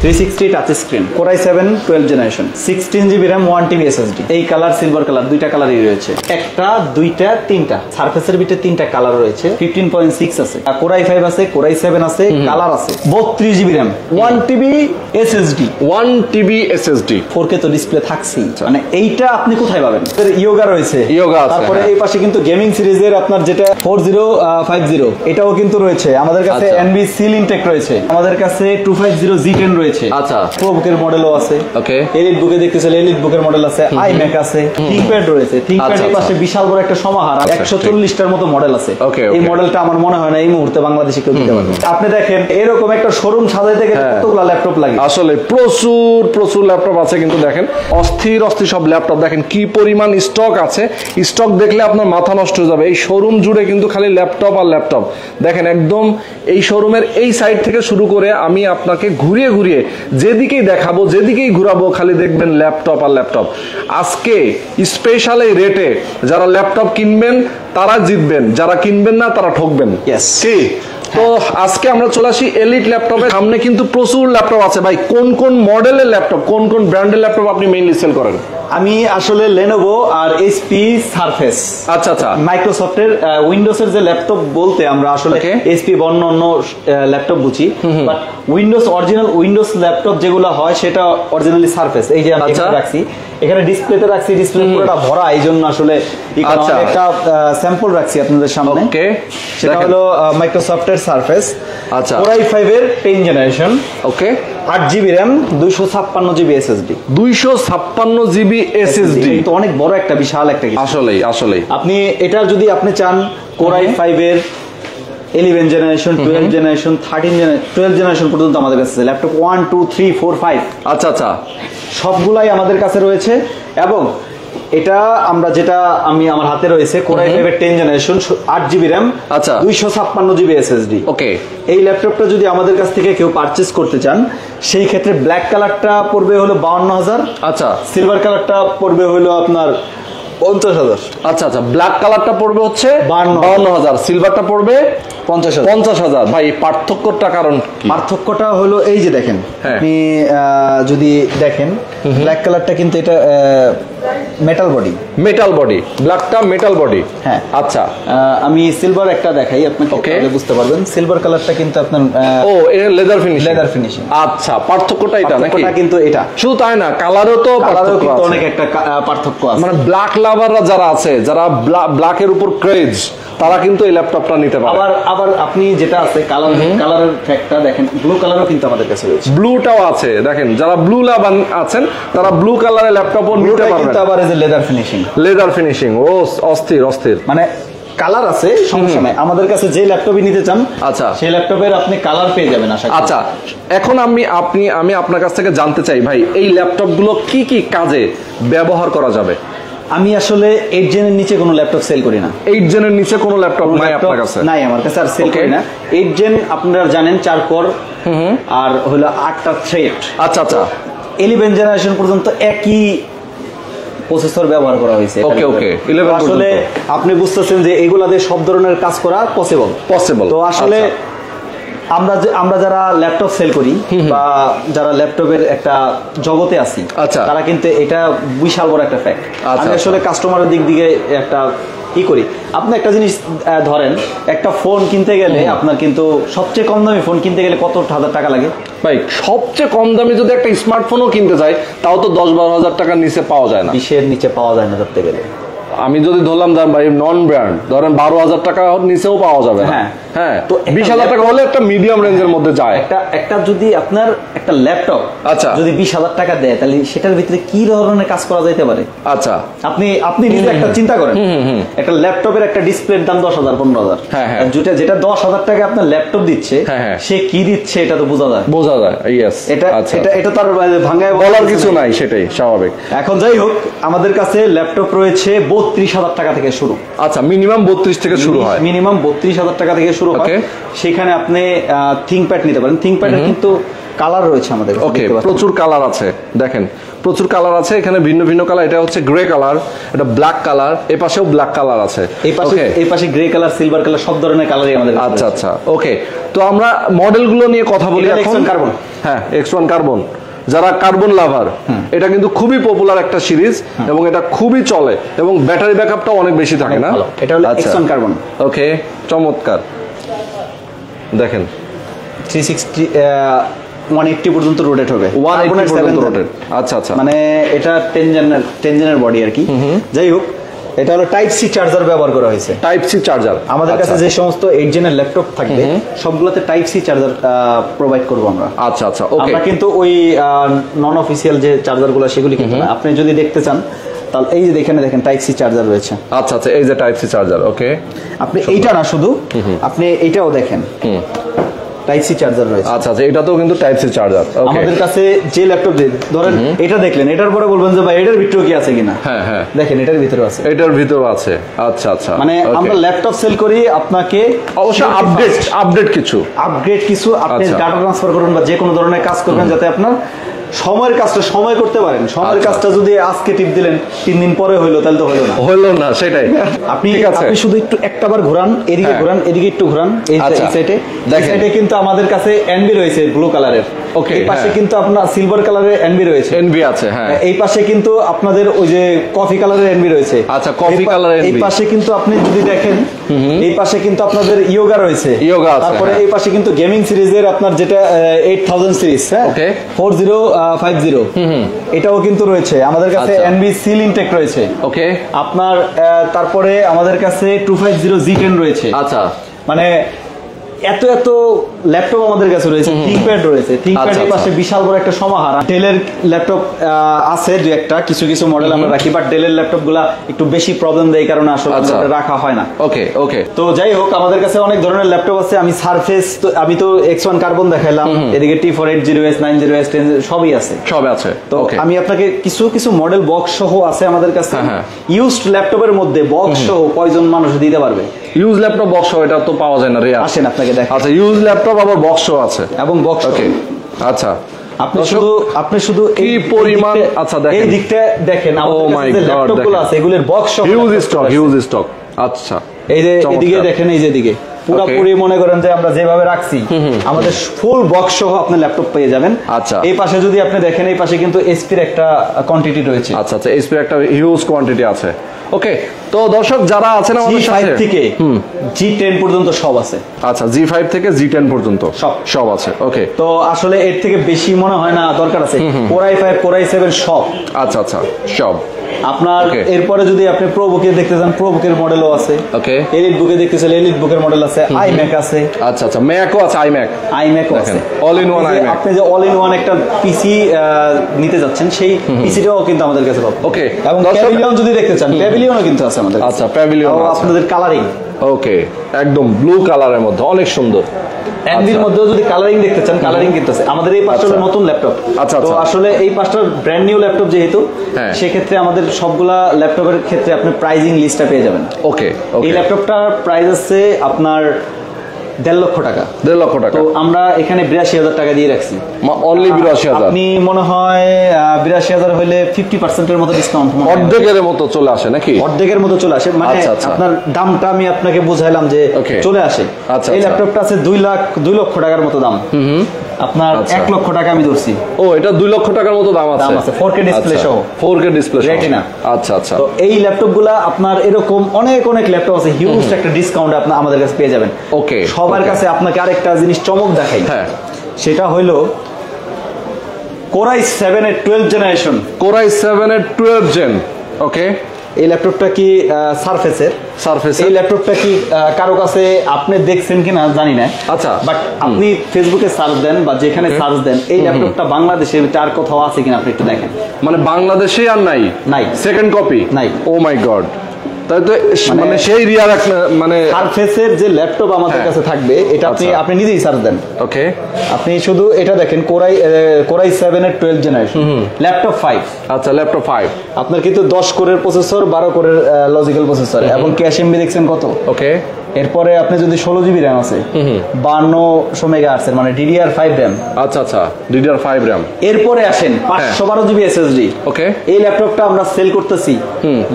360 touch screen, Core i7 12 generation, 16GB RAM, 1TB SSD। এই colour silver colour দুইটা কালারই রয়েছে, একটা দুইটা তিনটা সারফেসের ভিতরে তিনটা কালার রয়েছে। 15.6 আছে, Core i5 আছে, Core i7 আছে, কালার আছে। 32GB RAM, 1TB SSD, 1TB SSD, 4K তো ডিসপ্লে থাকছেই। মানে এইটা আপনি কোথায় পাবেন? ইয়োগা রয়েছে, ইয়োগা আছে। তারপরে এই পাশে কিন্তু গেমিং সিরিজের আপনার যেটা 4050 এটাও কিন্তু রয়েছে আমাদের কাছে। NB সিল ইনটেক রয়েছে আমাদের কাছে, 250 G10 রয়েছে। আচ্ছা, প্রো বুকের মডেলও আছে। ওকে, এলিট বুকে দেখতেছেন, এলিট বুকের মডেল আছে, iMac আছে, থিংকপ্যাড রয়েছে। থিংকপ্যাডের পাশে বিশাল বড় একটা সমাহার, 140টার মতো মডেল আছে। এই মডেলটা আমার মনে হয় না এই মুহূর্তে বাংলাদেশে কেউ দিতে পারবে। আপনি দেখেন এরকম একটা শোরুম সাজাইতে গেলে কতগুলো ল্যাপটপ লাগে। আসলে প্রচুর ল্যাপটপ আছে, কিন্তু দেখেন অস্থির সব ল্যাপটপ। দেখেন কি পরিমাণ স্টক আছে, স্টক দেখলে আপনার মাথা নষ্ট হয়ে যাবে। এই শোরুম জুড়ে কিন্তু খালি ল্যাপটপ আর ল্যাপটপ। দেখেন একদম এই শোরুমের এই সাইড থেকে শুরু করে আমি আপনাকে ঘুরিয়ে ঘুরিয়ে যেদিকেই দেখাবো, যেদিকেই ঘুরাবো, খালি দেখবেন ল্যাপটপ আর ল্যাপটপ। আজকে স্পেশাল এই রেটে যারা ল্যাপটপ কিনবেন তারা জিতবেন, যারা কিনবেন না তারা ঠকবেন। কি তো আজকে আমরা চলে আসি এলিট ল্যাপটপের সামনে। কিন্তু প্রচুর ল্যাপটপ আছে ভাই। কোন কোন মডেলের ল্যাপটপ, কোন কোন ব্র্যান্ডের ল্যাপটপ আপনি মেইনলি সেল করেন? আমি আসলে Lenovo আর HP Surface। আচ্ছা, মাইক্রোসফটের উইন্ডোজের যে ল্যাপটপ বলতে আমরা আসলে HP বা অন্য ল্যাপটপ বুঝি, but Windows original Windows laptop যেগুলো হয় সেটা অরিজিনালি Surface। এই যে আমি রাখছি, এখানে ডিসপ্লেতে রাখছি, ডিসপ্লে পুরোটা ভরা, এই জন্য আসলে একটা স্যাম্পল রাখছি আপনাদের সামনে। সেটা হলো মাইক্রোসফটের Surface। আচ্ছা, Core i5 এর 10 জেনারেশন, ওকে, 8GB RAM, 256GB SSD, 256GB SSD। তো অনেক বড় একটা বিশাল একটা কিছু। আসলেই আপনি এটা যদি আপনি চান Core i5 এর 11 জেনারেশন, 12 জেনারেশন, 12 জেনারেশন পর্যন্ত আমাদের কাছে ল্যাপটপ 1 2 3 4 5 আচ্ছা সবগুলাই আমাদের কাছে রয়েছে। এবং এটা আমরা যেটা আমার হাতে রয়েছে Core i5 এর 10 জেনারেশন, 8GB RAM, আচ্ছা, 256GB SSD। ওকে, এই ল্যাপটপটা যদি আমাদের কাছ থেকে কেউ পারচেজ করতে চান, সেই ক্ষেত্রে ব্ল্যাক কালারটা পড়বে হলো 52,000। আচ্ছা, সিলভার কালারটা পড়বে হলো আপনার 50,000। আচ্ছা, ব্ল্যাক কালারটা পড়বে হচ্ছে 52,000, সিলভারটা পড়বে 50,000। ভাই পার্থক্যটা কারণ কি? পার্থক্যটা হলো এই যে দেখেন, আপনি যদি দেখেন ব্ল্যাক কালারটা কিন্তু এটা মেটাল বডি, ব্ল্যাকটা মেটাল বডি। হ্যাঁ, আচ্ছা, আমি সিলভার একটা দেখাই আপনাকে, তাহলে বুঝতে পারবেন। সিলভার কালারটা কিন্তু আপনার এটা লেদার ফিনিশিং। আচ্ছা, পার্থক্যটা এটা নাকি? কিন্তু এটা শুধু তাই না, কালারও কিন্তু অনেক একটা পার্থক্য আছে। মানে ব্ল্যাক লাভাররা যারা আছে, যারা ব্ল্যাকের উপর ক্রেজ, তারা কিন্তু এই ল্যাপটপটা নিতে পারে। আবার আপনি যেটা আছে কালারের ফ্যাক্টটা দেখেন, ব্লু কালারও কিন্তু আমাদের কাছে রয়েছে, ব্লুটাও আছে। দেখেন যারা ব্লু লাভার আছেন তারা ব্লু কালারের ল্যাপটপও নিতে পারবেন। কিন্তু আবার এই যে লেদার ফিনিশিং ও অস্থির। মানে কালার আছে, সমস্যা নাই। আমাদের কাছে যে ল্যাপটপই নিতে চান, আচ্ছা, সেই ল্যাপটপের আপনি কালার পেয়ে যাবেন আশা করি। আচ্ছা, এখন আমি আপনার কাছ থেকে জানতে চাই ভাই, এই ল্যাপটপগুলো কি কি কাজে ব্যবহার করা যাবে? আমি আসলে 8 জেনের নিচে কোনো ল্যাপটপ সেল করি না। 8 জেনের নিচে কোনো ল্যাপটপ নাই আপনার কাছে? নাই, আমার কাছে আর সেল করি না। 8 জেন আপনারা জানেন 4 কোর আর হলো 8টা থ্রেড। আচ্ছা, 11 জেনারেশন পর্যন্ত একই প্রসেসর ব্যবহার করা হয়েছে। ওকে, আসলে আপনি বুঝতেছেন যে এগুলা দিয়ে সব ধরনের কাজ করা পসিবল। তো আসলে আমরা যারা ল্যাপটপ সেল করি বা যারা ল্যাপটপের একটা জগতে আছি, তারা কিন্তু এটা বিশাল বড় একটা ফ্যাক্ট। আমি আসলে কাস্টমারের দিক থেকে একটা কি করি, আপনি একটা জিনিস ধরেন, একটা ফোন কিনতে গেলে আপনার কিন্তু সবচেয়ে কম দামি ফোন কিনতে গেলে কত হাজার টাকা লাগে ভাই? সবচেয়ে কম দামি যদি একটা স্মার্টফোনও কিনতে যাই, তাও তো 10-12 হাজার টাকার নিচে পাওয়া যায় না। 20-এর নিচে পাওয়া যায় না ধরতে গেলে। আমি যদি ধরলাম ভাই নন ব্র্যান্ড, ধরেন 12,000 টাকা নিচেও পাওয়া যাবে। হ্যাঁ, তো 20,000 টাকা হলে একটা মিডিয়াম রেঞ্জের মধ্যে যায়। একটা যদি আপনার একটা ল্যাপটপ যদি 20,000 টাকা দেয়, তাহলে সেটার ভিতরে কি ধরনের কাজ করা যেতে পারে? আচ্ছা, আপনি নিজে একটা চিন্তা করেন, একটা ল্যাপটপের একটা ডিসপ্লের দাম 10,000-15,000। যেটা 10,000 টাকা আপনার ল্যাপটপ দিচ্ছে, সে কি দিচ্ছে এটা তো বোঝা যায়। ইয়েস, এটা তার ভাঙায় বলার কিছু নাই, সেটাই স্বাভাবিক। এখন যাই হোক, আমাদের কাছে ল্যাপটপ রয়েছে 32,000 টাকা থেকে শুরু। আচ্ছা, মিনিমাম 32 থেকে শুরু হয়। মিনিমাম 32,000 টাকা থেকে শুরু হয়। সেখানে আপনি থিংকপ্যাড নিতে পারেন। থিংকপ্যাডের কিন্তু কালার রয়েছে আমাদের। ওকে, প্রচুর কালার আছে। দেখেন প্রচুর কালার আছে এখানে, ভিন্ন ভিন্ন কালার। এটা হচ্ছে গ্রে কালার, এটা ব্ল্যাক কালার, এই পাশেও ব্ল্যাক কালার আছে, এই পাশে গ্রে কালার, সিলভার কালার, সব ধরনের কালারই আমাদের। আচ্ছা আচ্ছা, ওকে। তো আমরা মডেলগুলো নিয়ে কথা বলি এখন। কার্বন, হ্যাঁ X1 কার্বন, যারা কার্বন লাভার, এটা কিন্তু খুবই পপুলার একটা সিরিজ এবং এটা খুবই চলে এবং ব্যাটারি ব্যাকআপটাও অনেক বেশি থাকে না? এটা হলো X1 কার্বন। ওকে, চমৎকার। দেখেন 360 180 পর্যন্ত রোটেট হবে, 180 পর্যন্ত রোটেট। আচ্ছা আচ্ছা, মানে এটা 10 জেনের বডি আর কি। যাই হোক, এটা হলো টাইপ সি চার্জার ব্যবহার করা হয়েছে। টাইপ সি চার্জার আমাদের কাছে যে সমস্ত 8 জেনের ল্যাপটপ থাকবে সবগুলোতে টাইপ সি চার্জার প্রোভাইড করব আমরা। আচ্ছা আচ্ছা, ওকে। আমরা কিন্তু ওই নন অফিসিয়াল যে চার্জারগুলো সেগুলি কিন্তু না। আপনি যদি দেখতে চান তাহলে এই যে এখানে দেখেন টাইপ সি চার্জার রয়েছে। আচ্ছা আচ্ছা, এই যে টাইপ সি চার্জার, ওকে। আপনি এইটা না শুধু, আপনি এইটাও দেখেন টাইপ সি চার্জার রয়েছে। আচ্ছা আচ্ছা, এটাতেও কিন্তু টাইপ সি চার্জার। আমাদের কাছে যে ল্যাপটপ ধরেন এটা দেখলেন, এটার পরে বলবেন যে ভাই এটার ভিতরে কি আছে কিনা। হ্যাঁ হ্যাঁ, দেখেন এটার ভিতরে আছে, এটার ভিতরে আছে। আচ্ছা আচ্ছা, মানে আমরা ল্যাপটপ সেল করি আপনাকে অবশ্যই আপডেট কিছু আপনি ডাটা ট্রান্সফার করবেন বা যে কোনো ধরনের কাজ করবেন যাতে আপনার সময়ের কাজটা সময় করতে পারেন। সময়ের কাজটা যদি আজকে টিপ দিলেন 3 দিন পরে হইলো তাহলে তো হইলো না, সেটাই। আপনি শুধু একটু একটাবার ঘোরান, এদিকে ঘোরান, এদিকে একটু ঘোরান, এই সাইডে কিন্তু আমাদের কাছে এনবি রয়েছে ব্লু কালারের। ওকে, এই পাশে কিন্তু আপনার সিলভার কালারের এনবি রয়েছে, এনবি আছে। হ্যাঁ, এই পাশে কিন্তু আপনাদের ওই যে কফি কালারের এনবি রয়েছে। আচ্ছা, কফি কালারের এনবি। এই পাশে কিন্তু আপনি যদি দেখেন, এই পাশে কিন্তু আপনাদের ইয়োগা রয়েছে, তারপরে এই পাশে কিন্তু গেমিং সিরিজের আপনার যেটা 8000 সিরিজ, হ্যাঁ 4050, এটাও কিন্তু রয়েছে আমাদের কাছে। এনবি সিল ইনটেক রয়েছে, ওকে। আপনার তারপরে আমাদের কাছে 250 G10 রয়েছে। আচ্ছা, মানে এত এত ল্যাপটপ আমাদের কাছে রয়েছে। থিংকপ্যাড রয়েছে, থিংকপ্যাডের পাশে বিশাল বড় একটা সমাহার। ডেলের ল্যাপটপ আছে দুই একটা, কিছু কিছু মডেল আমরা রাখি, বাট ডেলের ল্যাপটপগুলো একটু বেশি প্রবলেম দেয়, কারণে আসলে রাখা হয় না। ওকে ওকে, তো যাই হোক আমাদের কাছে অনেক ধরনের ল্যাপটপ আছে। আমি সারফেস, আমি তো X1 কার্বন দেখাইলাম, এদিকে T480S 90S 10 সবই আছে, তো আমি আপনাকে কিছু কিছু মডেল বক্স সহ আছে আমাদের কাছে। ইউজড ল্যাপটপের মধ্যে বক্স সহ কয়জন মানুষ দিতে পারবে? ইউজ ল্যাপটপ বক্স এটা তো পাওয়া যায় না, রে আসেন আপনাকে দেখ। আচ্ছা, ইউজ ল্যাপটপ আবার বক্স আছে এবং বক্স, ওকে। আচ্ছা, আপনি শুধু কি পরিমাণ, আচ্ছা দেখেন এই দিকটা দেখেন, আমাদের কাছে যে ল্যাপটপগুলো আছে এগুলোর বক্স সহ হিউজ স্টক। আচ্ছা, এই যে এদিকে দেখেন, এই যে এদিকে পুরোপুরি মনে করেন যে আমরা যেভাবে রাখছি আমাদের ফুল বক্স সহ আপনি ল্যাপটপ পেয়ে যাবেন। আচ্ছা, এই পাশে যদি আপনি দেখেন, এই পাশে কিন্তু এসপির একটা কোয়ান্টিটি রয়েছে। আচ্ছা আচ্ছা, এসপির একটা হিউজ কোয়ান্টিটি আছে। ওকে, তো দর্শক যারা আছেন আমাদের সাথে, G5 থেকে G10 পর্যন্ত সব আছে। আচ্ছা, G5 থেকে G10 পর্যন্ত সব আছে। ওকে, তো আসলে এর থেকে বেশি মনে হয় না দরকার আছে। Core i5 Core i7 সব। আচ্ছা আচ্ছা, সব আপনার। এরপরে যদি আপনি প্রো বুকে দেখতে চান, প্রো বুকের মডেলও আছে। ওকে, এলিট বুকে দেখতে চাইলে এলিট বুকের মডেল আছে। iMac আছে। আচ্ছা আচ্ছা, ম্যাকও আছে, iMacও আছে, অল ইন ওয়ান iMac। আপনি যে অল ইন ওয়ান একটা পিসি নিতে যাচ্ছেন, সেই পিসিটাও কিন্তু আমাদের কাছে পাবেন। ওকে, এবং প্যাভিলিয়ন যদি দেখতে চান, প্যাভিলিয়নও কিন্তু আছে আমাদের। আচ্ছা, প্যাভিলিয়ন আপনাদের কালারিং, ওকে, একদম ব্লু কালারের মধ্যে অনেক সুন্দর। এনভির মধ্যেও যদি কালারিং দেখতে চান, কালারিং কিন্তু আছে আমাদের। এই পাঁচটা হলো নতুন ল্যাপটপ। আচ্ছা, তো আসলে এই পাঁচটা ব্র্যান্ড নিউ ল্যাপটপ যেহেতু, সেক্ষেত্রে আমাদের সবগুলা ল্যাপটপের ক্ষেত্রে আপনি প্রাইজিং লিস্টটা পেয়ে যাবেন। ওকে, এই ল্যাপটপটার প্রাইস আছে আপনার 1.5 লক্ষ টাকা। 1.5 লক্ষ টাকা, তো আমরা এখানে 82,000 টাকা দিয়ে রাখছি, অনলি 82,000। আপনি মনে হয় 82,000 হইলে 50% এর মতো ডিসকাউন্ট, অর্ধেকের মতো চলে আসে নাকি? অর্ধেকের মতো চলে আসে, মানে আপনার দামটা আমি আপনাকে বুঝাইলাম যে চলে আসে। এই ল্যাপটপটা আছে 2 লক্ষ টাকার মতো দাম। আপনার 1 লক্ষ টাকা আমি ধরছি। ও, এটা 2 লক্ষ টাকার মতো দাম আছে, 4K ডিসপ্লে সহ, 4K ডিসপ্লে রেটিনা। আচ্ছা আচ্ছা, তো এই ল্যাপটপগুলা আপনার এরকম অনেক অনেক ল্যাপটপ আছে, হিউজ একটা ডিসকাউন্ট আপনি আমাদের কাছে পেয়ে যাবেন। ওকে, সবার কাছে আপনাকে আরেকটা জিনিস চমক দেখাই, সেটা হইলো Core i7 এর 12th জেনারেশন। Core i7 এর 12th জেন। ওকে, এই ল্যাপটপটা কি সারফেসের। এই ল্যাপটপটা কি কারো কাছে আপনি দেখছেন কিনা জানি না। আচ্ছা, বাট আপনি ফেসবুকে সার্চ দেন বা যেখানে সার্চ দেন, এই ল্যাপটপটা বাংলাদেশের আর কোথাও আছে কিনা আপনি একটু দেখেন। মানে বাংলাদেশে আর নাই, সেকেন্ড কপি নাই। ও মাই গড, তাই তো, মানে সেই রিয়ার মানে সারফেসের যে ল্যাপটপ আমাদের কাছে থাকবে, এটা আপনি নিজেই সার্চ দেন। ওকে, আপনি শুধু এটা দেখেন, Core i7 এর 12th জেনারেশন, ল্যাপটপ 5। আচ্ছা, ল্যাপটপ 5 আপনার কিন্তু 10 কোরের প্রসেসর, 12 কোরের লজিক্যাল প্রসেসর, এবং ক্যাশ এমবি দেখছেন কত? ওকে, এরপরে আপনি যদি 16 GB র্যাম আছে 5200 মেগাহার্টজ মানে DDR5 র্যাম। আচ্ছা আচ্ছা, DDR5 র্যাম। এরপরে আসেন 512 GB SSD। ওকে, এই ল্যাপটপটা আমরা সেল করতেছি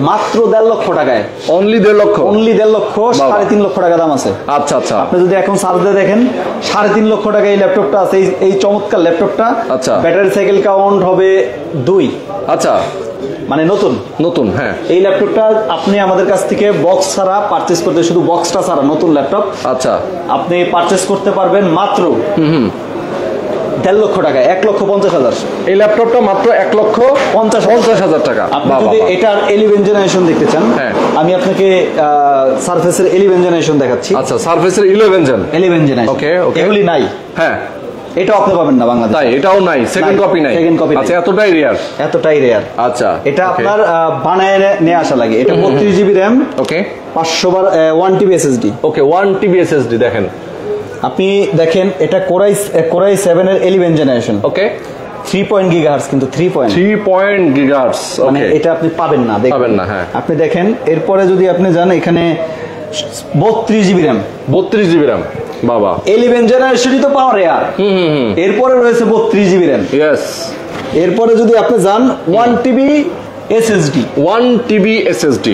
মাত্র 1.5 লক্ষ টাকায়। অনলি 1.5 লক্ষ? অনলি 1.5 লক্ষ, 3.5 লক্ষ টাকা দাম আছে। আচ্ছা আচ্ছা, আপনি যদি এখন সার্চ দিয়ে দেখেন 3.5 লক্ষ টাকা এই ল্যাপটপটা আছে। এই চমৎকার ল্যাপটপটা। আচ্ছা, ব্যাটারি সাইকেল কাউন্ট হবে 2। আচ্ছা, মানে নতুন নতুন। হ্যাঁ, এই ল্যাপটপটা আপনি আমাদের কাছ থেকে বক্স ছাড়া পারচেজ করতে, শুধু বক্সটা ছাড়া নতুন ল্যাপটপ আচ্ছা আপনি পারচেজ করতে পারবেন মাত্র 1.5 লক্ষ টাকা, 1,50,000। এই ল্যাপটপটা মাত্র 1,50,000 টাকা। আপনি যদি এটার 11 জেনারেশন দেখতে চান, আমি আপনাকে সারফেসের 11 জেনারেশন দেখাচ্ছি। আচ্ছা, সারফেসের 11 জেনারেশন। ওকে, এগুলি নাই। হ্যাঁ, এটাও আপনি পাবেন না বাংলাদেশে। তাই? এটাও নাই, সেকেন্ড কপি নাই। Second copy. আচ্ছা, এতটাই রেয়ার? এতটাই রেয়ার। আচ্ছা, এটা আপনার বানায় নিয়ে আসা লাগে। এটা 32 GB র্যাম। ওকে, 1 TB SSD। ওকে, 1 TB SSD। দেখেন, আপনি দেখেন এটা কোরাই 7 এর 11 জেনারেশন। ওকে, 3 GHz, কিন্তু 3 GHz। মানে এটা আপনি পাবেন না, পাবেন না। হ্যাঁ, আপনি দেখেন। এরপরে যদি আপনি যান, এখানে 32 GB র্যাম। 32 GB র্যাম, বাবা। 11 জেনারেশনই তো পাওয়ার রেয়ার। এরপরে রয়েছে 32 GB র্যাম। ইয়েস। এরপরে যদি আপনি যান 1 TB SSD। 1 TB SSD,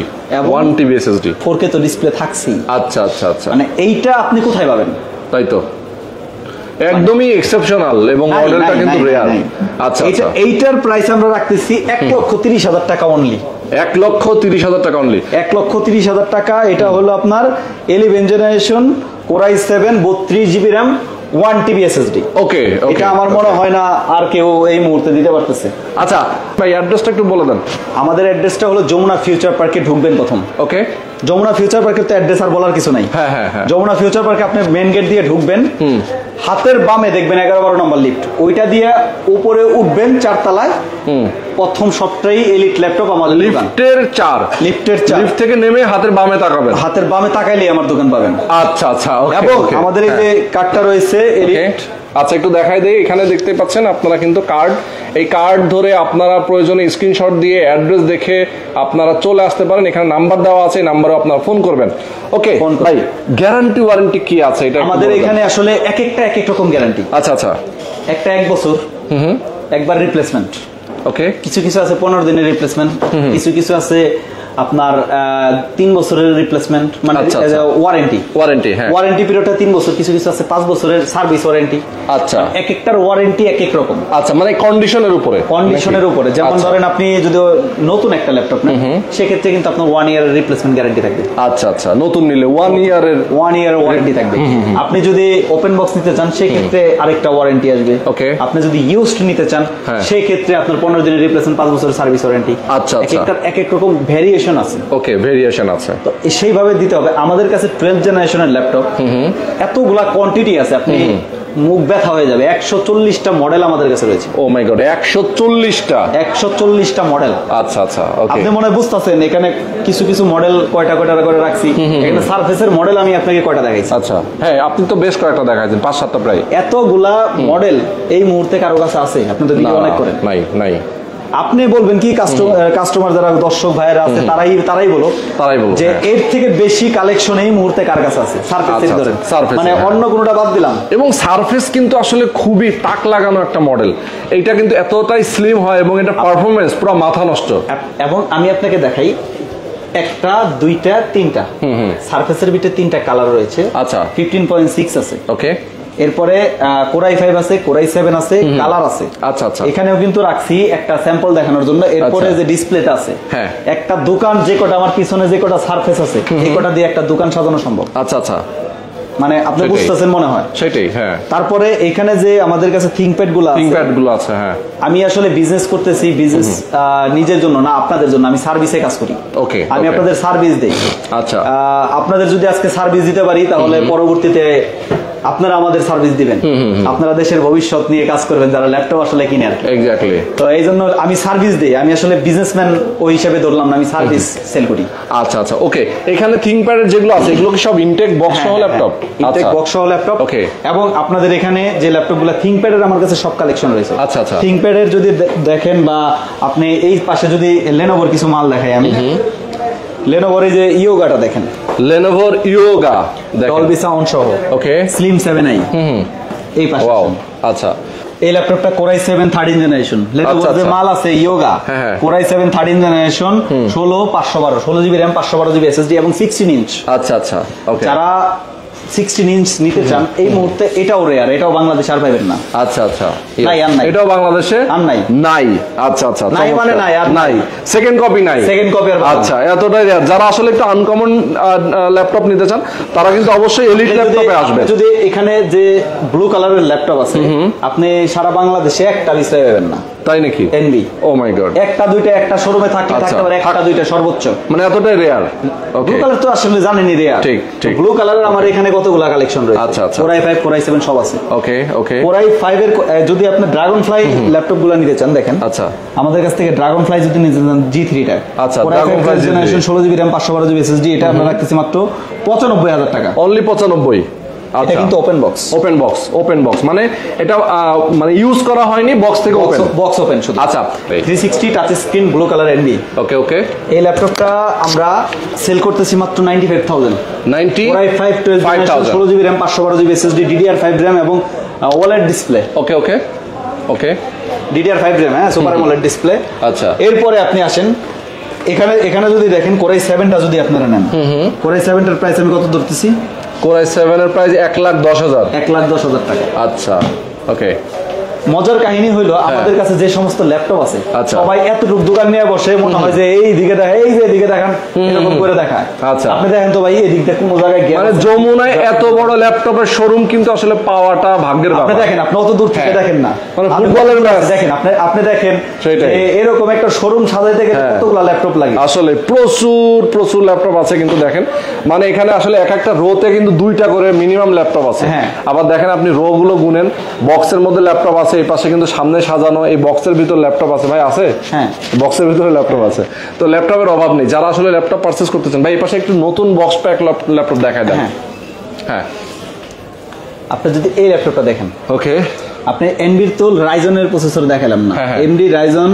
1 TB SSD। 4K তো ডিসপ্লে থাকছেই। আচ্ছা আচ্ছা আচ্ছা, মানে এইটা আপনি কোথায় পাবেন? তাই তো, একদমই এক্সেপশনাল এবং মডেলটা কিন্তু রেয়ার। আচ্ছা আচ্ছা, এইটার প্রাইস আমরা রাখতেছি 1,30,000 টাকা অনলি। 1,30,000 টাকা অনলি। 1,30,000 টাকা। এটা হলো আপনার 11 generation core i 7 32 GB RAM 1 TB SSD। ওকে, এটা আমার মনে হয় না আর কেউ এই মুহূর্তে দিতে পারতেছে। আচ্ছা ভাই, অ্যাড্রেসটা একটু বলে দেন। আমাদের অ্যাড্রেসটা হলো যমুনা ফিউচার পার্কে ঢুকবেন প্রথম। ওকে, যমুনা ফিউচার পার্কের তো অ্যাড্রেস আর বলার কিছু নাই। হ্যাঁ হ্যাঁ হ্যাঁ, যমুনা ফিউচার পার্কে আপনি মেইন গেট দিয়ে ঢুকবেন, হাতের বামে দেখবেন 11-12 নম্বর লিফট, ওইটা দিয়ে উপরে উঠবেন 4 তলায়। প্রথম সবটাই এলিট ল্যাপটপ আমাদের লিফটের 4। লিফট থেকে নেমে হাতের বামে তাকাবেন, হাতের বামে তাকাইলেই আমার দোকান পাবেন। আচ্ছা আচ্ছা, এবং আমাদের এই যে কার্ডটা রয়েছে এলিট। আচ্ছা, একটু দেখাই দেই। এখানে দেখতে পাচ্ছেন আপনারা কিন্তু কার্ড, এই কার্ড ধরে আপনারা প্রয়োজনে স্ক্রিনশট দিয়ে অ্যাড্রেস দেখে আপনারা চলে আসতে পারেন। এখানে নাম্বার দেওয়া আছে, নাম্বারে আপনারা ফোন করবেন। ওকে ভাই, গ্যারান্টি ওয়ারেন্টি কি আছে এটা? আমাদের এখানে আসলে এক এক রকম গ্যারান্টি। আচ্ছা আচ্ছা, একটা 1 বছর, একবার রিপ্লেসমেন্ট। ওকে, কিছু কিছু আছে 15 দিনের রিপ্লেসমেন্ট, কিছু কিছু আছে আপনার 3 বছরের রিপ্লেসমেন্ট, মানে ওয়ারেন্টি। হ্যাঁ, ওয়ারেন্টি পিরিয়ডটা 3 বছর, কিছু কিছু আছে 5 বছরের সার্ভিস ওয়ারেন্টি। আচ্ছা, এক একটার ওয়ারেন্টি এক এক রকম। আচ্ছা, মানে কন্ডিশনের উপরে। যেমন ধরেন আপনি যদি নতুন একটা ল্যাপটপ নেন, সেক্ষেত্রে কিন্তু আপনার 1 ইয়ারের রিপ্লেসমেন্ট গ্যারান্টি থাকবে। আচ্ছা আচ্ছা, নতুন নিলে 1 ইয়ারের ওয়ারেন্টি থাকবে। আপনি যদি ওপেন বক্স নিতে চান, সেক্ষেত্রে আরেকটা ওয়ারেন্টি আসবে। ওকে, আপনি যদি ইউজড নিতে চান, সেই ক্ষেত্রে আপনার 15 দিনের রিপ্লেসমেন্ট, 5 বছরের সার্ভিস ওয়ারেন্টি। আচ্ছা, একটার এক এক রকম ভেরিয়েশন আছে। ওকে, ভেরিয়েশন আছে, তো সেইভাবে দিতে হবে। আমাদের কাছে 12 জেনারেশনের ল্যাপটপ, এতগুলা কোয়ান্টিটি আছে, আপনি মুখ ব্যথা হয়ে যাবে। 140টা মডেল আমাদের কাছে রয়েছে। ও মাই গড, 140টা মডেল। আচ্ছা আচ্ছা, আপনি মনে বুঝতেছেন এখানে কিছু কিছু মডেল কয়টা করে রাখছি। এখানে সারফেসের মডেল আমি আপনাকে কয়টা দেখাইছি। আচ্ছা, হ্যাঁ, আপনি তো বেশ কয়েকটা দেখাইছেন, 5-7টা প্রায়। এতগুলা মডেল এই মুহূর্তে কারো কাছে আছে? আপনি তো ভিডিও অনেক করেন। নাই। আপনি বলবেন কি, কাস্টমার যারা দর্শক ভাইয়েরা আছে তারাই বলো যে এর থেকে বেশি কালেকশন এই মুহূর্তে কার কাছে আছে? সারফেস ধরেন, মানে অন্য কোনোটা বাদ দিলাম। এবং সারফেস কিন্তু আসলে খুবই তাক লাগানো একটা মডেল। এইটা কিন্তু এতটাই স্লিম হয় এবং এটা পারফরমেন্স পুরো মাথা নষ্ট। এবং আমি আপনাকে দেখাই, 1টা 2টা 3টা সারফেসের ভিতরে 3টা কালার রয়েছে। আচ্ছা, 15.6 আছে। ওকে, এরপরে কোরাই 5 আছে, কোরাই 7 আছে, কালার আছে। আচ্ছা আচ্ছা, এখানেও কিন্তু রাখছি একটা স্যাম্পল দেখানোর জন্য। এরপরে যে ডিসপ্লেটা আছে, একটা দোকান, যে কটা আমার পিছনে যে কটা সারফেস আছে, এই কটা দিয়ে একটা দোকান সাজানো সম্ভব। আচ্ছা আচ্ছা, মানে আপনি বুঝতেছেন মনে হয়। সেটাই, হ্যাঁ। তারপরে এখানে যে আমাদের কাছে থিংকপ্যাড গুলো আছে, হ্যাঁ, আমি আসলে বিজনেস করতেছি, বিজনেস নিজের জন্য না, আপনাদের জন্য। আমি সার্ভিসে কাজ করি। ওকে, আমি আপনাদের সার্ভিস দেই। আচ্ছা, আপনাদের যদি আজকে সার্ভিস দিতে পারি, তাহলে পরবর্তীতে আপনারা আমাদের সার্ভিস দিবেন, আপনারা দেশের ভবিষ্যৎ নিয়ে কাজ করবেন, যারা ল্যাপটপ আসলে কিনে আর কি। এক্স্যাক্টলি, তো এই জন্য আমি সার্ভিস দিই। আমি আসলে বিজনেসম্যান ওই হিসেবে ধরলাম না, আমি সার্ভিস সেল করি। আচ্ছা আচ্ছা, ওকে। এখানে থিংকপ্যাডের যেগুলো আছে, এগুলো কি সব ইনটেক বক্স সহ ল্যাপটপ? ইনটেক বক্স সহ ল্যাপটপ। ওকে, এবং আপনাদের এখানে যে ল্যাপটপগুলো থিংকপ্যাডের আমার কাছে সব কালেকশন রয়েছে। আচ্ছা আচ্ছা, থিংকপ্যাডের যদি দেখেন, বা আপনি এই পাশে যদি লেনোভোর কিছু মাল দেখাই, আমি লেনোভোর এই যে ইয়োগাটা দেখেন, Lenovo Yoga ডলবি সাউন্ড সহ। ওকে, স্লিম 7i এই পাশে। ওয়াও, আচ্ছা এই ল্যাপটপটা কোরাই 7 13 জেনারেশন। লেনোভোর যে মাল আছে yoga, core i 7 13 generation, 16 512 16 GB RAM 512 GB SSD এবং 16 ইঞ্চ। আচ্ছা আচ্ছা, ওকে। যারা 16 ইঞ্চ নিতে চান এই মুহূর্তে এটাও রেয়ার, এটাও বাংলাদেশে আর পাবেন না। আচ্ছা আচ্ছা, নাই, আর নাই, এটাও বাংলাদেশে আর নাই। নাই, আচ্ছা আচ্ছা, নাই মানে নাই, আর নাই, সেকেন্ড কপি নাই, সেকেন্ড কপি আর আচ্ছা, এতটাই রেয়ার। যারা আসলে একটু আনকমন ল্যাপটপ নিতে চান তারা কিন্তু অবশ্যই এলিট ল্যাপটপে আসবে। যদি এখানে যে ব্লু কালারের ল্যাপটপ আছে আপনি সারা বাংলাদেশে একটা লিস্টে পাবেন না। তাই নাকি? এনবি, ও মাই গড, একটা দুইটা একটা শোরুমে থাকতে পারে, একটা দুইটা সর্বোচ্চ, মানে এতটাই রেয়ার। ব্লু কালার তো আসলে জানেনই রেয়ার। ঠিক ঠিক, ব্লু কালারের আমার এখানে কতগুলা কালেকশন রয়েছে। আচ্ছা আচ্ছা, কোরাই 5 কোরাই 7 সব আছে। ওকে ওকে। কোরাই 5 এর যদি আপনি ড্রাগন ফ্লাই ল্যাপটপ গুলো নিতে চান, দেখেন আচ্ছা, আমাদের কাছ থেকে ড্রাগন ফ্লাই যদি নিতে চান G3 টা, আচ্ছা, dragon fly generation 16 GB RAM 512 GB SSD, এটা আমরা রাখতেছি মাত্র 95000 টাকা। অনলি 95। এটা কিন্তু open box. Open box, open box মানে এটা মানে ইউজ করা হয়নি, বক্স থেকে ওপেন, বক্স ওপেন শুধু। আচ্ছা, 360 টাচ স্ক্রিন ব্লু কালার এনবি। Okay okay. এই ল্যাপটপটা আমরা সেল করতেছি মাত্র 95000। 90 core i 5 12 generation 16 GB RAM 512 GB SSD, DDR5 RAM এবং OLED display. Okay okay okay, DDR5 RAM, হ্যাঁ, সুপার AMOLED ডিসপ্লে। আচ্ছা, এরপরে আপনি আসেন এখানে যদি দেখেন কোরাই 7টা যদি আপনারা নেন, কোরাই 7টার প্রাইস আমি কত ধরতেছি? কোরাই 7 এর প্রাইস 1,10,000। 1,10,000 টাকা। আচ্ছা, ওকে। মজার কাহিনী হইলো আমাদের কাছে যে সমস্ত ল্যাপটপ আছে সবাই এতটুকু দোকান নিয়ে বসে মনে হয় যে এই দিকে দেখা, এই যে এদিকে দেখান, এরকম করে দেখায়। আচ্ছা, আপনি দেখেন তো ভাই এই দিকটা কোন জায়গায় গিয়ে, মানে যমুনায় এত বড় ল্যাপটপের শোরুম কিন্তু আসলে পাওয়াটা ভাগ্যের ব্যাপার। আপনি দেখেন, আপনি অত দূর থেকে দেখেন না, মানে ফুটবলের ম্যাচ দেখেন, আপনি দেখেন এরকম একটা শোরুম সাজাইতে গেলে কতগুলো ল্যাপটপ লাগে। আসলে প্রচুর প্রচুর ল্যাপটপ আছে কিন্তু দেখেন, মানে এখানে আসলে এক একটা রোতে কিন্তু 2টা করে মিনিমাম ল্যাপটপ আছে। আবার দেখেন আপনি রো গুলো গুনেন, বক্সের মধ্যে ল্যাপটপ আছে, এই পাশে কিন্তু সামনে সাজানো, এই বক্সের ভিতর ল্যাপটপ আছে। ভাই আছে? হ্যাঁ, বক্সের ভিতরে ল্যাপটপ আছে। তো ল্যাপটপের অভাব নেই যারা আসলে ল্যাপটপ পারচেজ করতে চান। ভাই এই পাশে একটু নতুন বক্স প্যাক ল্যাপটপ দেখায় দেন। হ্যাঁ, আপনি যদি এই ল্যাপটপটা দেখেন, ওকে, আপনি এনবির তো রাইজনের প্রসেসর দেখালাম না, এমডি রাইজন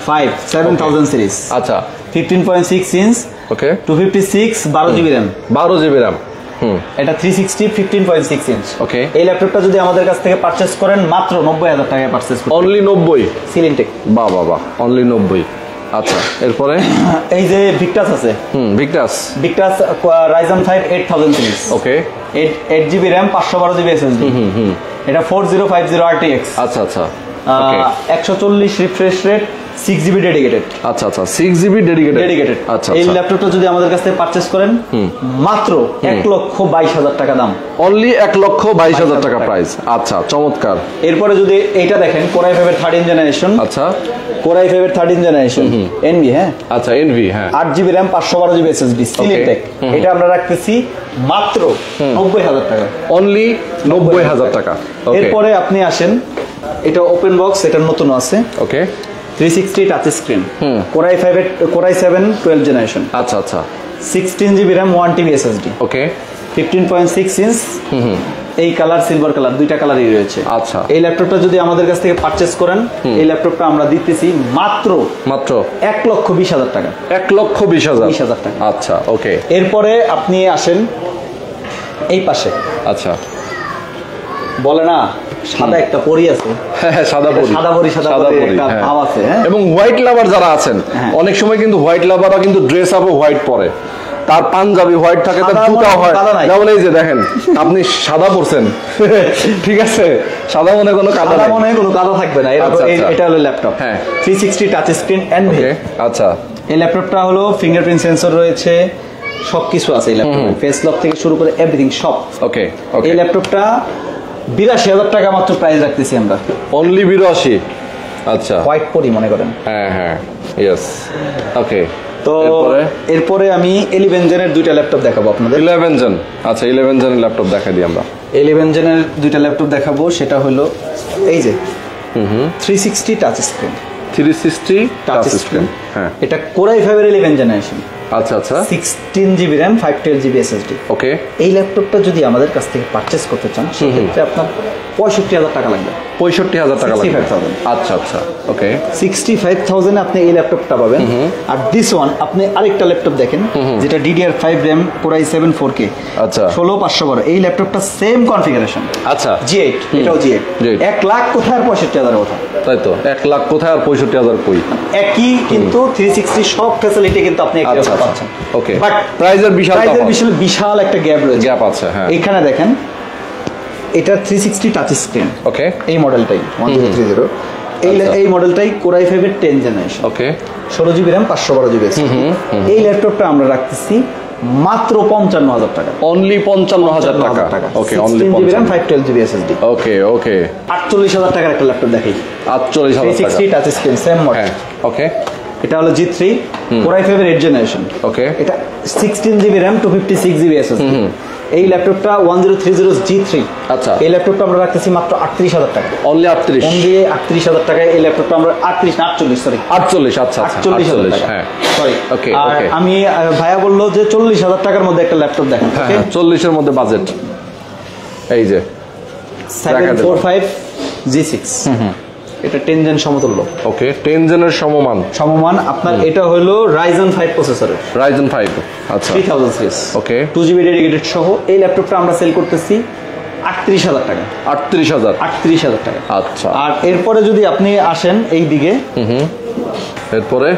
5 7000 সিরিজ। আচ্ছা, 15.6 ইঞ্চ, ওকে, 256 12 জিবি র‍্যাম, 12 জিবি র‍্যাম। এটা 360 15.6 ইঞ্চ। ওকে, এই ল্যাপটপটা যদি আমাদের কাছ থেকে পারচেজ করেন মাত্র 90000 টাকায় পারচেজ করতে। অনলি 90 সিলিনটেক। বাহ বাহ বাহ, অনলি 90। আচ্ছা, এরপরে এই যে ভিক্টাস আছে, ভিক্টাস রাইজন 5 8000 সিরিজ। ওকে, 8 জিবি র‍্যাম 512 জিবি এসএসডি। এটা 4050 RTX। আচ্ছা আচ্ছা, 140 রিফ্রেশ রেট, 6 জিবি ডেডিকেটেড। আচ্ছা আচ্ছা, 6 জিবি ডেডিকেটেড। আচ্ছা, এই ল্যাপটপটা যদি আমাদের কাছ থেকে পারচেজ করেন মাত্র 1,22,000 টাকা দাম। অনলি 1,22,000 টাকা প্রাইস। আচ্ছা, চমৎকার। এরপরে যদি এইটা দেখেন, কোরাই 5 এর 13 জেনারেশন। আচ্ছা, কোরাই 5 এর 13 জেনারেশন এনভি। হ্যাঁ, আচ্ছা, এনভি। হ্যাঁ, 8 জিবি র‍্যাম 512 জিবি এসএসডি, সিলিনটেক। এটা আমরা রাখতেছি মাত্র 90,000 টাকা। অনলি 90,000 টাকা। এরপরে আপনি আসেন, এটা ওপেন বক্স, এটা নতুন আছে। ওকে, 360 টাচ স্ক্রিন, কোরাই 5 এর কোরাই 7 12 জেনারেশন। আচ্ছা আচ্ছা, 16 জিবি র‍্যাম 1 টিবি এসএসডি। ওকে, 15.6 ইঞ্চ। এই কালার সিলভার কালার, দুইটা কালারই রয়েছে। আচ্ছা, এই ল্যাপটপটা যদি আমাদের কাছ থেকে পারচেজ করেন, এই ল্যাপটপটা আমরা দিতেছি মাত্র 1,20,000 টাকা। 1,20,000 টাকা। আচ্ছা, ওকে। এরপরে আপনি আসেন এই পাশে। আচ্ছা, বলে না সাদা একটা পরি আছে, সাদা পরি একটা ভাব আছে। এবং হোয়াইট লাভার যারা আছেন, অনেক সময় কিন্তু হোয়াইট লাভাররা কিন্তু ড্রেস আপও হোয়াইট পরে, তার পাঞ্জাবি হোয়াইট থাকে, তার জুতা হয়। যেমন এই যে দেখেন আপনি সাদা পরছেন, ঠিক আছে, সাদা মনে কোনো কাদা থাকবে না। এটা হলো ল্যাপটপ। হ্যাঁ, 360 টাচ স্ক্রিন এনভি। আচ্ছা, এই ল্যাপটপটা হলো ফিঙ্গারপ্রিন্ট সেন্সর রয়েছে, সবকিছু আছে এই ল্যাপটপে, ফেস লক থেকে শুরু করে এভরিথিং সব। ওকে, এই ল্যাপটপটা 82,000 টাকা মাত্র প্রাইস রাখতেছি আমরা। অনলি 82। আচ্ছা, হোয়াইট পরি মনে করেন। হ্যাঁ হ্যাঁ, ইয়েস। ওকে, তো এরপরে আমি 11 জেনের দুইটা ল্যাপটপ দেখাবো আপনাদের। 11 জেন। আচ্ছা, 11 জেনের ল্যাপটপ দেখাই দিই আমরা। 11 জেনের দুইটা ল্যাপটপ দেখাবো, সেটা হলো এই যে 360 টাচ স্ক্রিন। 360 touch screen. হ্যাঁ, এটা কোরাই 5 এর 11 জেনারেশন। আচ্ছা আচ্ছা, 16 জিবি র‍্যাম 512 জিবি এসএসডি। ওকে, এই ল্যাপটপটা যদি আমাদের কাছ থেকে পারচেজ করতে চান সেক্ষেত্রে আপনার 65,000 টাকা লাগবে। 65,000 টাকা লাগবে। 65,000 আচ্ছা আচ্ছা, ওকে। 65,000 আপনি এই ল্যাপটপটা পাবেন। আর দিস ওয়ান আপনি আরেকটা ল্যাপটপ দেখেন, যেটা DDR5 RAM Core i7 4K, আচ্ছা 16512। এই ল্যাপটপটা সেম কনফিগারেশন, আচ্ছা G8, এটাও G8। 1 লাখ কোথায় আর 65,000 কোথায়, তাই তো 1 লাখ কোথায় আর 65,000 কই। একই কিন্তু 360 সব ফ্যাসিলিটি কিন্তু আপনি একই রকম পাচ্ছেন। ওকে, বাট প্রাইজের বিশাল একটা গ্যাপ রয়েছে। গ্যাপ আছে, হ্যাঁ। এখানে দেখেন, এটা 360 টাচ স্ক্রিন, ওকে। এই মডেলটাই 1030, এই মডেলটাই Core i5 এর 10 জেনারেশন, ওকে। 16GB RAM 512GB SSD। এই ল্যাপটপটা আমরা রাখতেছি মাত্র 55,000 টাকা, অনলি 55,000 টাকা। Okay, only 16GB RAM 512GB SSD। Okay okay, 48,000 টাকার একটা ল্যাপটপ দেখাই, 48,000 টাকা, 360 touch screen, same model. Okay, এটা হলো G3 Core i5 এর 8 জেনারেশন, ওকে। এটা 16GB RAM 256GB SSD। এই ল্যাপটপটা 1030 G3। আচ্ছা, এই ল্যাপটপটা আমরা রাখতেছি মাত্র 38,000 টাকা, অনলি 38, অনলি 38,000 টাকায় এই ল্যাপটপটা আমরা 48 সরি 48, আচ্ছা 48,000 টাকা, হ্যাঁ সরি। ওকে আর ওকে। আমি ভাইয়া বললো যে 40,000 টাকার মধ্যে একটা ল্যাপটপ দেখেন, হ্যাঁ 40 এর মধ্যে বাজেট, এই যে 745 G6, এটা 10 জেন সমতুল্য, ওকে, 10 জেনের সমমান আপনার। এটা হলো Ryzen 5 প্রসেসরের, Ryzen 5, আচ্ছা 3000 সিরিজ, ওকে। 2GB ডেডিকেটেড সহ এই ল্যাপটপটা আমরা সেল করতেছি 38,000 টাকা, 38,000 টাকা। আচ্ছা, আর এরপরে যদি আপনি আসেন এই দিকে, এরপরে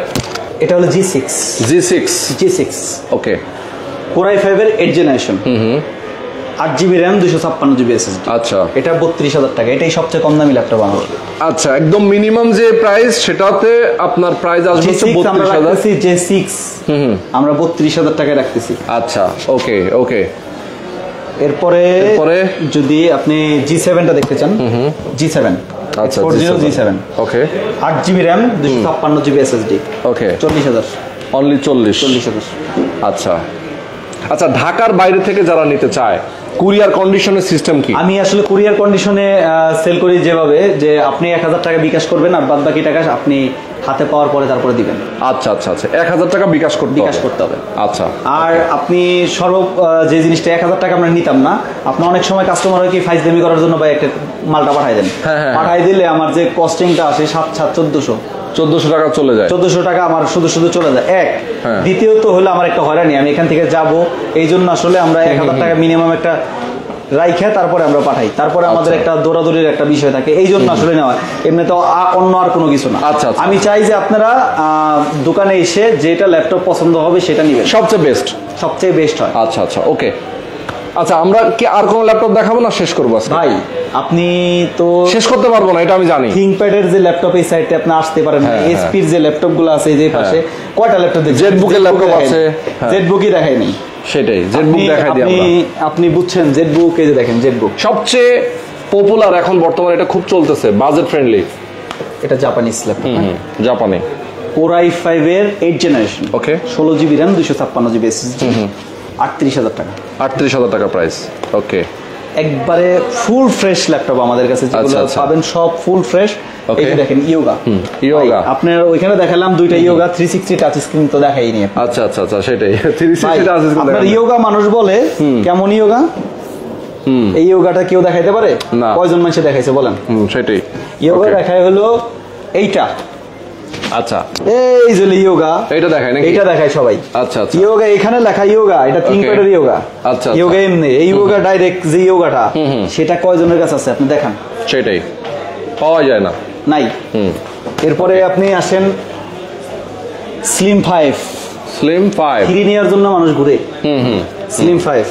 এটা হলো G6, ওকে। Core i5 এর 8 generation, 8GB RAM 256GB SSD। আচ্ছা, এটা 32,000 টাকা, এটাই সবচেয়ে কম দামি ল্যাপটপ আমার। আচ্ছা, একদম মিনিমাম যে প্রাইস সেটাতে আপনার প্রাইস আসবে 32,000। J6 আমরা 32,000 টাকায় রাখতেছি। আচ্ছা, ওকে ওকে। এরপরে যদি আপনি G7টা দেখতে চান, G7, আচ্ছা 40 G7, ওকে, 8GB RAM 256GB SSD, ওকে, 40,000, অনলি 40,000। আচ্ছা আচ্ছা, ঢাকার বাইরে থেকে যারা নিতে চায়, কুরিয়ার কন্ডিশনের সিস্টেম কি? আমি আসলে কুরিয়ার কন্ডিশনে সেল করি যেভাবে, যে আপনি 1,000 টাকা বিকাশ করবেন আর বাদ বাকি টাকা আপনি হাতে পাওয়ার পরে তারপরে দিবেন। আচ্ছা আচ্ছা আচ্ছা, 1,000 টাকা বিকাশ করতে হবে। আচ্ছা, আর আপনি যে জিনিসটা 1,000 টাকা আমরা নিতাম না, আপনি অনেক সময় কাস্টমার কি ফাইজলামি করার জন্য বা একটা মালটা পাঠাই দেন, পাঠাই দিলে আমার যে কস্টিংটা আসে 7,400 টাকা চলে যায়, 1,400 টাকা আমার শুধু চলে যায়। দ্বিতীয়ত হলো আমার একটা হয়রানি, আমি এখান থেকে যাব, এই জন্য আসলে আমরা 1,000 টাকা মিনিমাম একটা রাইখা তারপরে আমরা পাঠাই, তারপরে আমাদের একটা দৌড়াদৌড়ির একটা বিষয় থাকে, এই জন্য আসলে নেওয়া, এমনি তো অন্য আর কোনো কিছু না। আচ্ছা, আমি চাই যে আপনারা দোকানে এসে যেটা ল্যাপটপ পছন্দ হবে সেটা নিবেন, সবচেয়ে বেস্ট হয়। আচ্ছা আচ্ছা, ওকে। আচ্ছা, আমরা কি আর কোনো ল্যাপটপ দেখাবো না শেষ করবো? ভাই আপনি তো শেষ করতে পারবো না, এটা আমি জানি। থিংকপ্যাডের যে ল্যাপটপ এই সাইডে আপনি আসতে পারেন, এসপির যে ল্যাপটপ গুলো আছে এই যে পাশে, কয়টা ল্যাপটপ দেখছেন? জেটবুকের ল্যাপটপ আছে, জেটবুকই দেখায়নি, সেটাই জেটবুক দেখাই দিই আমরা। আপনি বুঝছেন জেটবুক, এই যে দেখেন জেটবুক সবচেয়ে পপুলার এখন বর্তমানে, এটা খুব চলতেছে, বাজেট ফ্রেন্ডলি। এটা জাপানিজ ল্যাপটপ, জাপানি Core i5 এর 8 জেনারেশন, ওকে, 16GB RAM 256GB SSD, 38,000 টাকা, 38,000 টাকা প্রাইস, ওকে। একবারে ফুল ফ্রেশ ল্যাপটপ আমাদের কাছে যেগুলো পাবেন সব ফুল ফ্রেশ। এই যে দেখেন ইয়োগা, আপনার ওইখানে দেখালাম দুইটা ইয়োগা 360 টাচ স্ক্রিন তো দেখাইনি। আচ্ছা আচ্ছা আচ্ছা, সেটাই 360 টাচ স্ক্রিন। আপনার ইয়োগা মানুষ বলে কেমন ইয়োগা, এই ইয়োগাটা কেউ দেখাইতে পারে? কয়জন মানুষ দেখাইছে বলেন? সেটাই ইয়োগা দেখায় হলো এইটা, আচ্ছা এই যে ইয়োগা, এটা দেখায় নাকি? এটা দেখায় সবাই। আচ্ছা আচ্ছা, ইয়োগা এখানে লেখা ইয়োগা, এটা থিংকপ্যাডের ইয়োগা। আচ্ছা, ইয়োগা এমনি, এই ইয়োগা ডাইরেক্ট যে ইয়োগাটা সেটা কয়জনের কাছে আছে আপনি দেখান? সেটাই পাওয়া যায় না, নাই। এরপরে আপনি আসেন স্লিম 5, 3 নেওয়ার জন্য মানুষ ঘুরে। স্লিম 5,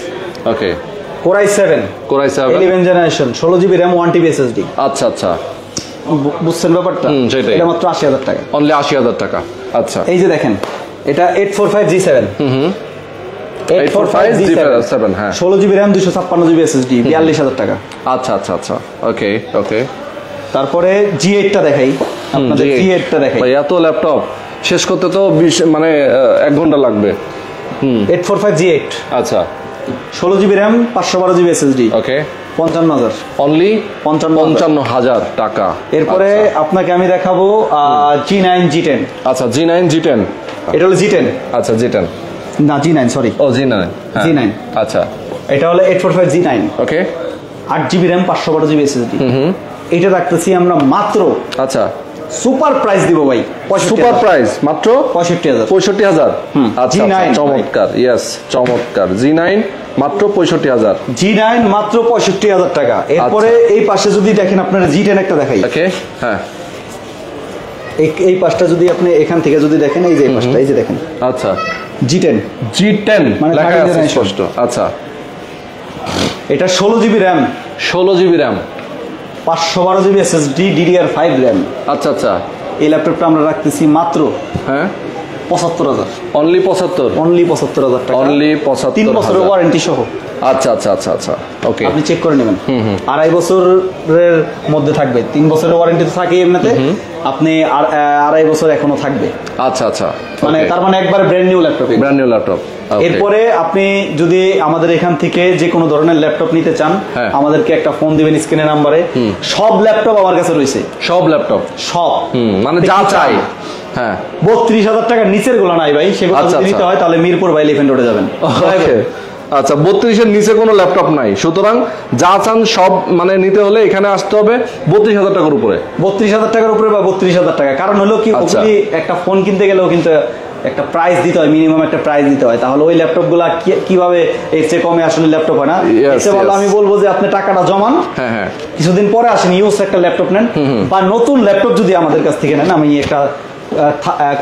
ওকে। Core i7 11 generation, 16GB RAM 1TB SSD। আচ্ছা আচ্ছা, বুঝছেন ব্যাপারটা? এটা মাত্র 80,000 টাকা, অনলি 80,000 টাকা। আচ্ছা, এই যে দেখেন এটা 845 G7, 845 G7, হ্যাঁ, 16GB RAM 256GB SSD, 42,000 টাকা। আচ্ছা আচ্ছা আচ্ছা, ওকে ওকে। তারপরে G8টা দেখাই আপনাদের, G8টা দেখাই। ভাই এত ল্যাপটপ শেষ করতে তো 1 ঘন্টা লাগবে। 845 G8, আচ্ছা, 16GB RAM 512GB SSD, ওকে, 55,000, অনলি 55,000 টাকা। এরপরে আপনাকে আমি দেখাবো G9 G10। আচ্ছা, G9 G10, এটা হলো G10, আচ্ছা G10 না G9 সরি, ও G9, G9, আচ্ছা, এটা হলো 845 G9, ওকে, 8GB RAM 512GB SSD, এটা রাখতেছি আমরা মাত্র, আচ্ছা সুপার প্রাইস দিব ভাই, সুপার প্রাইস মাত্র 65,000। 65,000। আচ্ছা G9 চমৎকার, ইয়েস চমৎকার। G9 মাত্র 65,000। G9 মাত্র 65,000 টাকা। এরপরে এই পাশে যদি দেখেন আপনারা G10 একটা দেখাই। ওকে, হ্যাঁ এই পাশটা যদি আপনি এখান থেকে যদি দেখেন, এই যে এই পাশটা, এই যে দেখেন, আচ্ছা G10 মানে লেখা আছে generation। স্পষ্ট। আচ্ছা এটা 16 GB RAM, 16 GB RAM, 512 GB SSD, DDR5 RAM. আচ্ছা আচ্ছা। এই ল্যাপটপটা আমরা রাখতেছি মাত্র হ্যাঁ 75,000, অনলি 75, অনলি 75,000 টাকা, অনলি 75। 3 বছরের ওয়ারেন্টি সহ। আচ্ছা আচ্ছা আচ্ছা আচ্ছা, ওকে আপনি চেক করে নেবেন, 2.5 বছরের মধ্যে থাকবে। 3 বছরের ওয়ারেন্টি তো থাকে এমনিতে, আপনি 2.5 বছর এখনো থাকবে। আচ্ছা আচ্ছা, মানে তার মানে একবারে brand new laptop. Brand new laptop. এরপরে আপনি যদি আমাদের এখান থেকে যে কোনো ধরনের ল্যাপটপ নিতে চান, আমাদেরকে একটা ফোন দিবেন স্ক্রিনের নাম্বারে। সব ল্যাপটপ আমার কাছে রয়েছে, সব ল্যাপটপ, সব, মানে যা চাই। হ্যাঁ 32,000 টাকার নিচের গুলো নাই ভাই, সেগুলো যদি নিতে হয় তাহলে মিরপুর বাই এলিফ্যান্ট রোডে যাবেন। আচ্ছা 32-এর নিচে কোনো ল্যাপটপ নাই, সুতরাং যা চান সব মানে নিতে হলে এখানে আসতে হবে 32,000 টাকার উপরে। 32,000 টাকার উপরে বা 32,000 টাকা। কারণ হলো কি, একটা ফোন কিনতে গেলেও কিন্তু একটা প্রাইস দিতে হয়, মিনিমাম একটা প্রাইস দিতে হয়। তাহলে ওই ল্যাপটপ গুলা কিভাবে এর চেয়ে কমে আসলে ল্যাপটপ হয় না। আমি বলবো যে আপনি টাকাটা জমান, কিছুদিন পরে আসেন, ইউজ একটা ল্যাপটপ নেন, বা নতুন ল্যাপটপ যদি আমাদের কাছ থেকে নেন। আমি একটা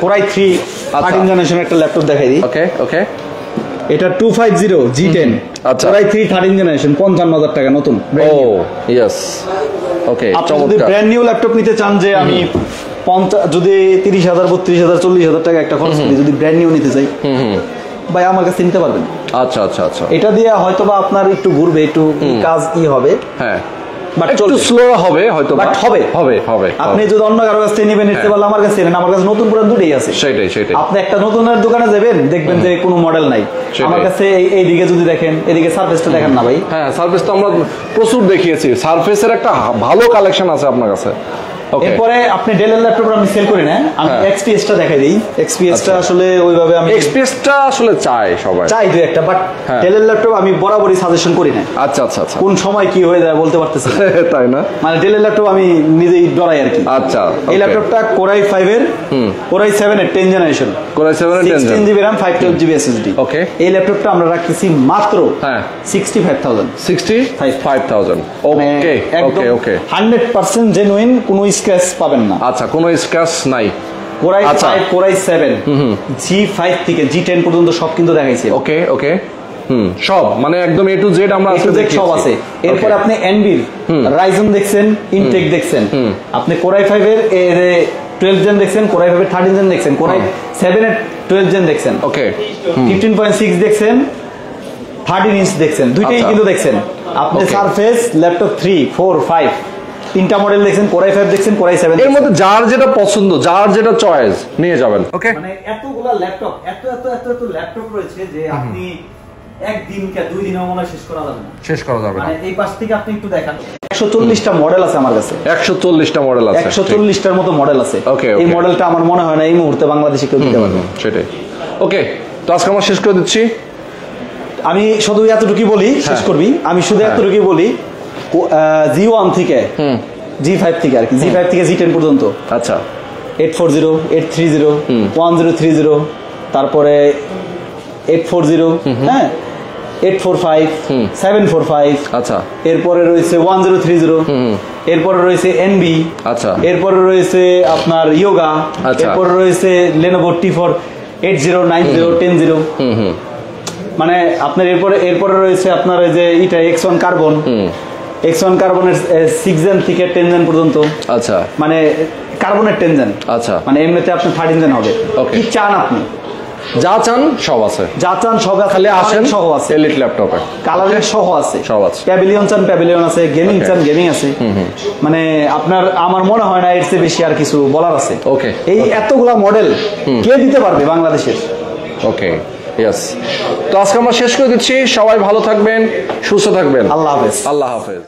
কোরাই 3 13 জেনারেশন একটা ল্যাপটপ দেখাই দিই। ওকে ওকে, এটা 250 G10, কোরাই 3 13 জেনারেশন, 55,000 টাকা নতুন। ও ইয়েস, ওকে। আপনি যদি ব্র্যান্ড নিউ ল্যাপটপ নিতে চান, যে আমি 50, যদি 30,000 32,000 40,000 টাকা একটা খরচ করি, যদি ব্র্যান্ড নিউ নিতে চাই, ভাই আমার কাছে নিতে পারবেন। আচ্ছা আচ্ছা আচ্ছা, এটা দিয়ে হয়তো বা আপনার একটু ঘুরবে, একটু কাজ হবে, হ্যাঁ, বাট একটু স্লো হবে হয়তো, বাট হবে হবে হবে। আপনি যদি অন্য কারো কাছ থেকে নেবেন, নিতে পারলে আমার কাছে নেন। আমার কাছে নতুন পুরান দুটোই আছে। সেটাই সেটাই। আপনি একটা নতুনের দোকানে যাবেন, দেখবেন যে কোনো মডেল নাই। আমার কাছে এইদিকে যদি দেখেন, এদিকে সারফেসটা দেখেন না ভাই। হ্যাঁ সারফেস তো আমরা প্রচুর দেখিয়েছি, সারফেসের একটা ভালো কালেকশন আছে আপনার কাছে। এরপরে আপনি ডেলের ল্যাপটপ আমি সেল করি না, আমি এক্সপিএসটা দেখাই দিই। এক্সপিএসটা আসলে ওইভাবে আমি এক্সপিএসটা আসলে চাই সবাই, চাই দুই একটা, বাট ডেলের ল্যাপটপ আমি বরাবরই সাজেশন করি না। আচ্ছা আচ্ছা আচ্ছা, কোন সময় কি হয়ে যায় বলতে পারতেছি না, তাই না? মানে ডেলের ল্যাপটপ আমি নিজেই ডরাই আর কি। আচ্ছা, এই ল্যাপটপটা কোরাই 5 এর, কোরাই 7 এর 10 জেনারেশন, কোরাই 7 এর 16 জিবি RAM 512 জিবি SSD। ওকে, এই ল্যাপটপটা আমরা রাখতেছি মাত্র 65,000। 65,000, ওকে ওকে ওকে। 100% জেনুইন, কোনো স্ক্র্যাচ পাবেন না। আচ্ছা, কোনো স্ক্র্যাচ নাই। কোরাই 5, কোরাই 7, G5 থেকে G10 পর্যন্ত সব কিন্তু দেখাইছে। ওকে ওকে, সব মানে একদম A to Z আমরা সব আছে। এরপর আপনি এনবির রাইজন দেখছেন, ইনটেক দেখছেন, আপনি কোরাই 5 এর 12 জেন দেখছেন, কোরাই 5 এর 13 জেন দেখছেন, কোরাই 7 এর 12 জেন দেখছেন, ওকে 15.6 দেখছেন, 13 ইঞ্চ দেখছেন, দুইটাই কিন্তু দেখছেন। আপনি সারফেস ল্যাপটপ 3 4 5 তিনটা মডেল দেখছেন, কোরাই 5 দেখছেন, কোরাই 7, এর মধ্যে যার যেটা পছন্দ, যার যেটা চয়েস নিয়ে যাবেন। ওকে, মানে এতগুলা ল্যাপটপ, এত ল্যাপটপ রয়েছে যে আপনি একদিনকে 2 দিনে মনে শেষ করা যাবে না, শেষ করা যাবে না। মানে এই পাশ থেকে আপনি একটু দেখান, 140টা মডেল আছে আমার কাছে। 140টা মডেল আছে, 140টার মতো মডেল আছে। এই মডেলটা আমার মনে হয় না এই মুহূর্তে বাংলাদেশে কেউ দিতে পারবে। সেটাই। ওকে, তো আজকে আমরা শেষ করে দিচ্ছি। আমি শুধু এতটুকুই বলি, শেষ করবি, আমি শুধু এতটুকুই বলি, G1 থেকে G5 থেকে আর কি, G5 থেকে G10 পর্যন্ত, আচ্ছা 840 830 1030, তারপরে 840, হ্যাঁ 845 745, আচ্ছা এরপরে রয়েছে 1030, এরপরে রয়েছে এনবি, আচ্ছা এরপরে রয়েছে আপনার ইয়োগা, এরপরে রয়েছে Lenovo T4 80 90 10, মানে আপনার এরপরে রয়েছে আপনার এই যে এটা X1 কার্বন, X1 কার্বনের 6 জেন থেকে 10 জেন পর্যন্ত, আচ্ছা মানে কার্বনের 10 জেন, আচ্ছা মানে এমনিতে আপনি 13 জেন হবে। কি চান আপনি, যা চান সব আছে, যা চান সব আছে, খালি আসেন, সহ আছে, এলিট ল্যাপটপে কালারের সহ আছে, সব আছে। প্যাভিলিয়ন চান প্যাভিলিয়ন আছে, গেমিং চান গেমিং আছে, মানে আপনার আমার মনে হয় না এর চেয়ে বেশি আর কিছু বলার আছে। ওকে, এই এতগুলা মডেল কে দিতে পারবে বাংলাদেশের? ওকে, ইয়েস। তো আজকে আমরা শেষ করে দিচ্ছি। সবাই ভালো থাকবেন, সুস্থ থাকবেন। আল্লাহ হাফেজ। আল্লাহ হাফেজ।